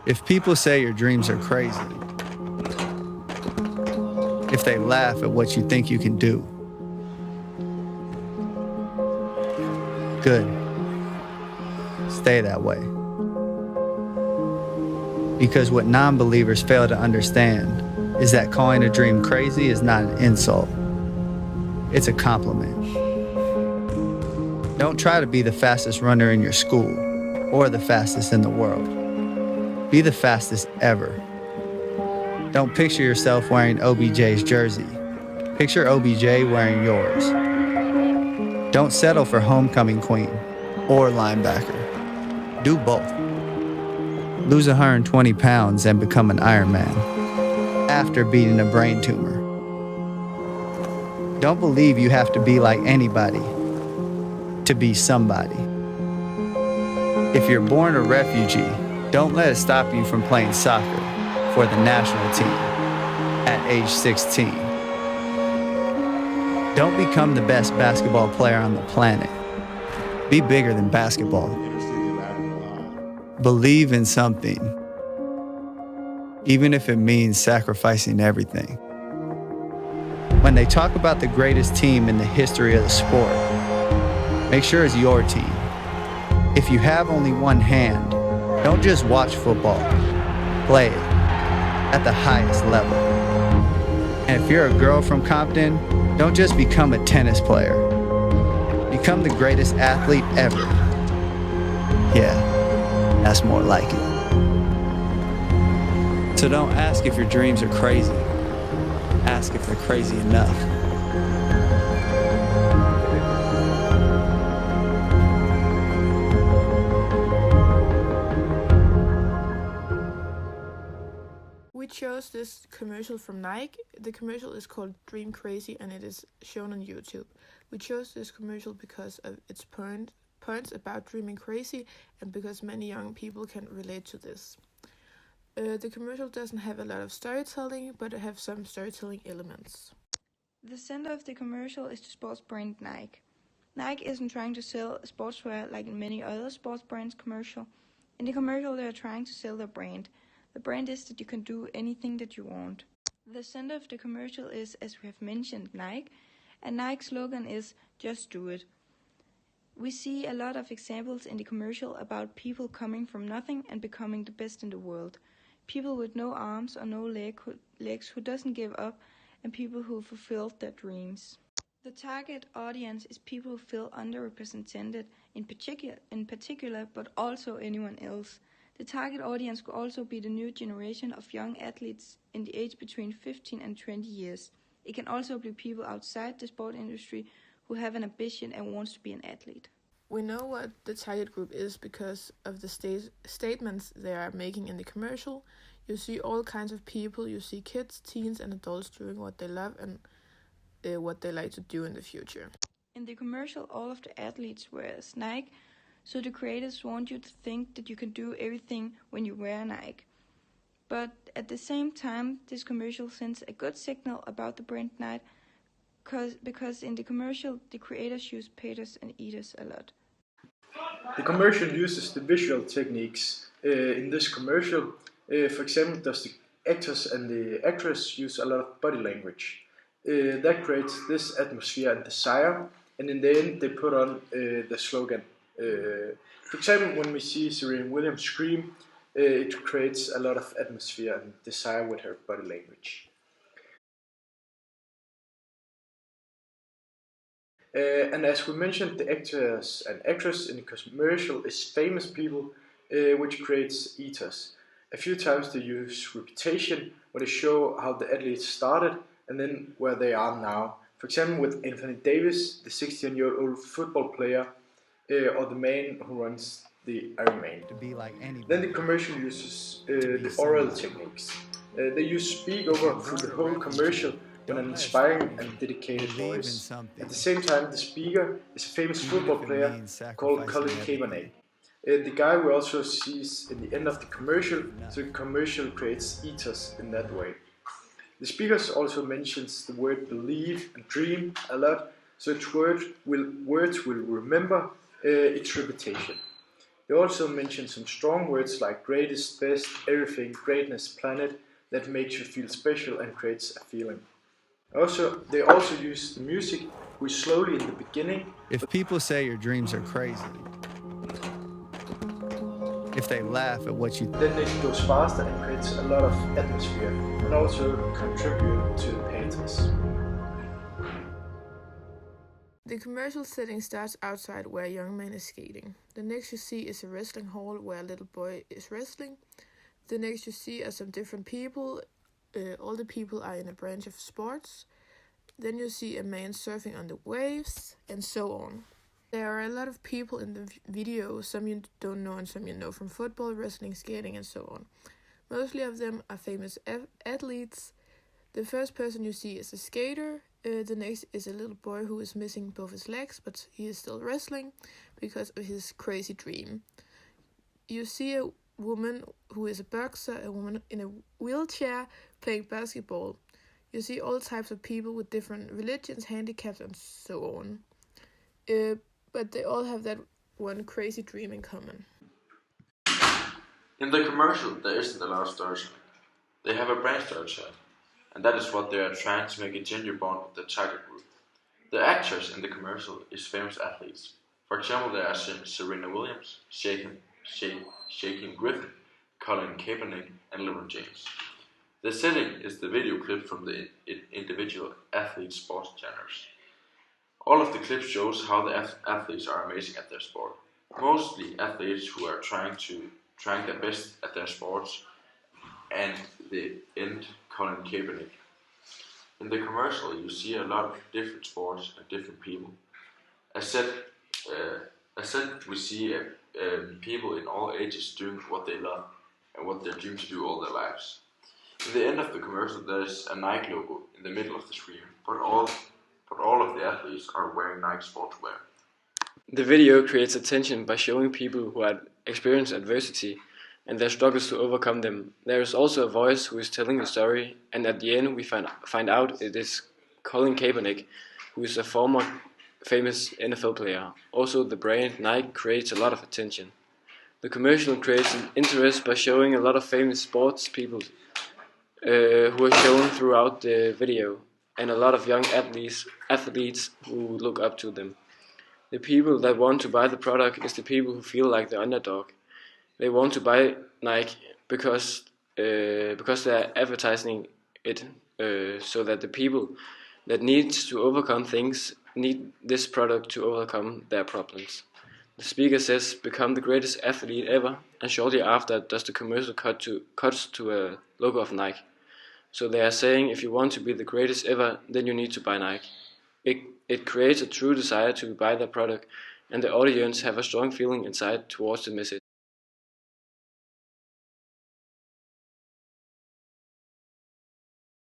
If people say your dreams are crazy, if they laugh at what you think you can do, good. Stay that way. Because what non-believers fail to understand is that calling a dream crazy is not an insult. It's a compliment. Don't try to be the fastest runner in your school or the fastest in the world. Be the fastest ever. Don't picture yourself wearing OBJ's jersey. Picture OBJ wearing yours. Don't settle for homecoming queen or linebacker. Do both. Lose 120 pounds and become an Ironman after beating a brain tumor. Don't believe you have to be like anybody to be somebody. If you're born a refugee, don't let it stop you from playing soccer for the national team at age 16. Don't become the best basketball player on the planet. Be bigger than basketball. Believe in something, even if it means sacrificing everything. When they talk about the greatest team in the history of the sport, make sure it's your team. If you have only one hand, don't just watch football, play it at the highest level. And if you're a girl from Compton, don't just become a tennis player. Become the greatest athlete ever. Yeah, that's more like it. So don't ask if your dreams are crazy. Ask if they're crazy enough. We chose this commercial from Nike. The commercial is called Dream Crazy and it is shown on YouTube. We chose this commercial because of its points about dreaming crazy and because many young people can relate to this. The commercial doesn't have a lot of storytelling, but it has some storytelling elements. The center of the commercial is the sports brand Nike. Nike isn't trying to sell sportswear like in many other sports brands commercial. In the commercial they are trying to sell their brand. The brand is that you can do anything that you want. The center of the commercial is, as we have mentioned, Nike, and Nike's slogan is "Just do it." We see a lot of examples in the commercial about people coming from nothing and becoming the best in the world. People with no arms or no legs who doesn't give up, and people who fulfilled their dreams. The target audience is people who feel underrepresented in particular, but also anyone else. The target audience could also be the new generation of young athletes in the age between 15 and 20 years. It can also be people outside the sport industry who have an ambition and wants to be an athlete. We know what the target group is because of the statements they are making in the commercial. You see all kinds of people. You see kids, teens, and adults doing what they love and what they like to do in the future. In the commercial, all of the athletes wear Nike, so the creators want you to think that you can do everything when you wear Nike. But at the same time, this commercial sends a good signal about the brand Nike, because in the commercial, the creators use painters and eaters a lot. The commercial uses the visual techniques in this commercial. For example, does the actors and the actress use a lot of body language. That creates this atmosphere and desire, and in the end they put on the slogan. For example, when we see Serena Williams scream, it creates a lot of atmosphere and desire with her body language. And as we mentioned, the actors and actress in the commercial is famous people, which creates ethos. A few times they use reputation, where they show how the athletes started and then where they are now. For example, with Anthony Davis, the 16-year-old football player, or the man who runs the Ironman. To be like anybody. Then the commercial uses the oral techniques. They use speak over through the whole commercial with an inspiring and dedicated voice. At the same time, the speaker is a famous football player called Colin Kaepernick. The guy we also sees in the end of the commercial, so the commercial creates ethos in that way. The speakers also mentions the word believe and dream a lot, so words will remember its reputation. They also mention some strong words like greatest, best, everything, greatness, planet, that makes you feel special and creates a feeling. They also use the music, which slowly in the beginning. If people say your dreams are crazy, if they laugh at what you Then it goes faster and creates a lot of atmosphere, and also contribute to the pathos. The commercial setting starts outside where a young man is skating. The next you see is a wrestling hall where a little boy is wrestling. The next you see are some different people. All the people are in a branch of sports. Then you see a man surfing on the waves, and so on. There are a lot of people in the video, some you don't know and some you know from football, wrestling, skating, and so on. Mostly of them are famous athletes. The first person you see is a skater. The next is a little boy who is missing both his legs, but he is still wrestling because of his crazy dream. You see a woman who is a boxer, a woman in a wheelchair playing basketball. You see all types of people with different religions, handicaps, and so on. But they all have that one crazy dream in common. In the commercial, there isn't a lot of storytelling. They have a brain storytelling, and that is what they are trying to make a genuine bond with the target group. The actors in the commercial is famous athletes. For example, there are Serena Williams, Shaquem Griffin, Colin Kaepernick, and LeBron James. The setting is the video clip from the individual athlete sports genres. All of the clips shows how the athletes are amazing at their sport. Mostly athletes who are trying their best at their sports, and the end Colin Kaepernick. In the commercial, you see a lot of different sports and different people. As said, we see people in all ages doing what they love and what they're doomed to do all their lives. In the end of the commercial, there is a Nike logo in the middle of the screen, but all of the athletes are wearing Nike sportswear. The video creates attention by showing people who had experienced adversity and their struggles to overcome them. There is also a voice who is telling the story, and at the end we find out it is Colin Kaepernick, who is a former famous NFL player. Also, the brand Nike creates a lot of attention. The commercial creates an interest by showing a lot of famous sports people who are shown throughout the video, and a lot of young athletes who look up to them. The people that want to buy the product is the people who feel like the underdog. They want to buy Nike because they are advertising it, so that the people that need to overcome things need this product to overcome their problems. The speaker says, "Become the greatest athlete ever," and shortly after does the commercial cuts to a logo of Nike. So they are saying, if you want to be the greatest ever, then you need to buy Nike. It creates a true desire to buy the product, and the audience have a strong feeling inside towards the message.